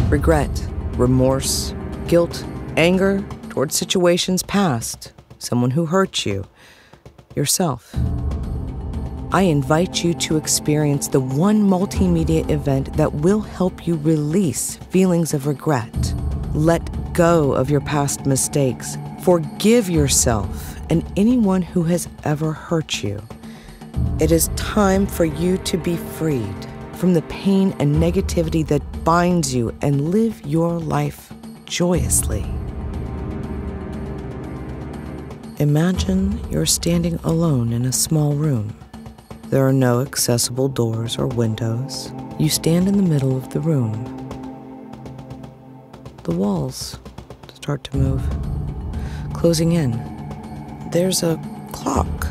Regret, remorse, guilt, anger towards situations past, someone who hurt you, yourself. I invite you to experience the one multimedia event that will help you release feelings of regret. Let go of your past mistakes. Forgive yourself and anyone who has ever hurt you. It is time for you to be freed from the pain and negativity that binds you and live your life joyously. Imagine you're standing alone in a small room. There are no accessible doors or windows. You stand in the middle of the room. The walls start to move, closing in. There's a clock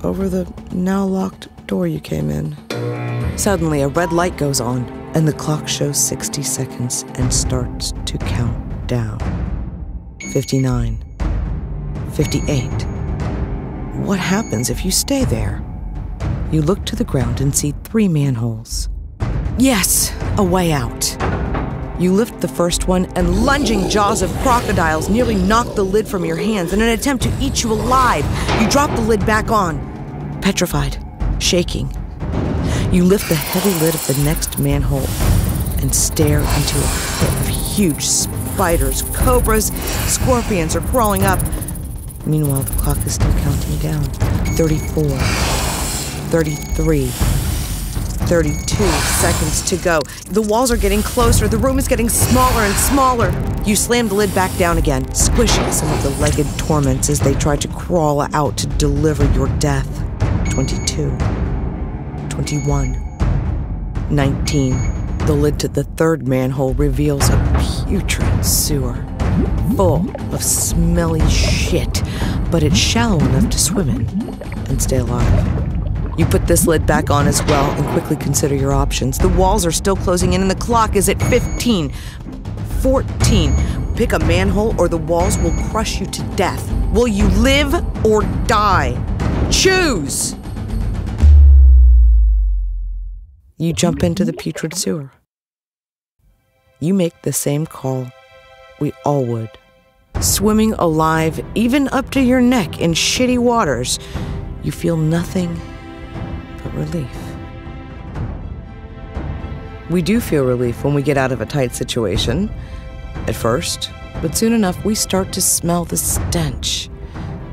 over the now locked door you came in. Suddenly, a red light goes on, and the clock shows 60 seconds and starts to count down. 59. 58. What happens if you stay there? You look to the ground and see 3 manholes. Yes, a way out. You lift the first one, and lunging jaws of crocodiles nearly knock the lid from your hands in an attempt to eat you alive. You drop the lid back on, petrified, shaking. You lift the heavy lid of the next manhole and stare into a pit of huge spiders, cobras, scorpions are crawling up. Meanwhile, the clock is still counting down. 34, 33, 32 seconds to go. The walls are getting closer. The room is getting smaller and smaller. You slam the lid back down again, squishing some of the legged torments as they try to crawl out to deliver your death. 22, 21, 19. The lid to the third manhole reveals a putrid sewer, full of smelly shit, but it's shallow enough to swim in and stay alive. You put this lid back on as well and quickly consider your options. The walls are still closing in and the clock is at 15, 14. Pick a manhole or the walls will crush you to death. Will you live or die? Choose! You jump into the putrid sewer. You make the same call we all would. Swimming alive, even up to your neck in shitty waters, you feel nothing but relief. We do feel relief when we get out of a tight situation, at first, but soon enough we start to smell the stench.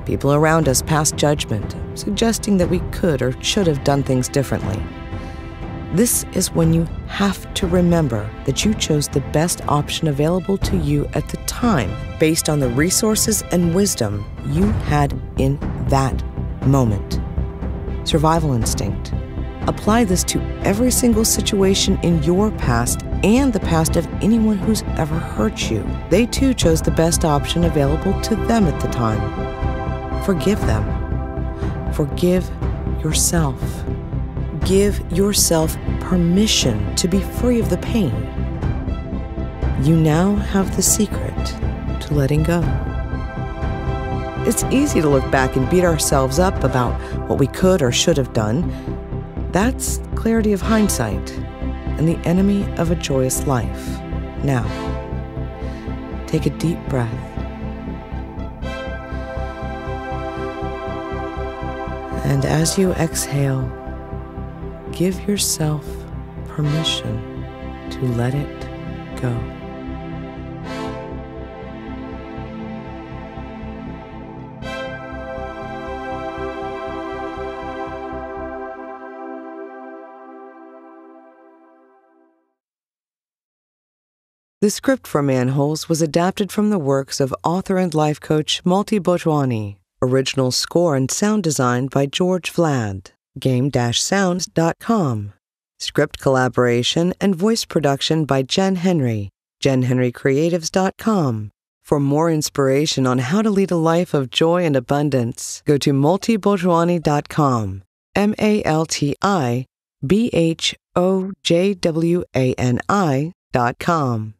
People around us pass judgment, suggesting that we could or should have done things differently. This is when you have to remember that you chose the best option available to you at the time, based on the resources and wisdom you had in that moment. Survival instinct. Apply this to every single situation in your past and the past of anyone who's ever hurt you. They too chose the best option available to them at the time. Forgive them. Forgive yourself. Give yourself permission to be free of the pain. You now have the secret to letting go. It's easy to look back and beat ourselves up about what we could or should have done. That's clarity of hindsight and the enemy of a joyous life. Now, take a deep breath. And as you exhale, give yourself permission to let it go. The script for Manholes was adapted from the works of author and life coach Malti Bhojwani. Original score and sound design by Vlad. Game-sounds.com. Script collaboration and voice production by Jenn Henry. JennHenryCreatives.com. For more inspiration on how to lead a life of joy and abundance, go to maltibhojwani.com. MaltiBhojwani.com.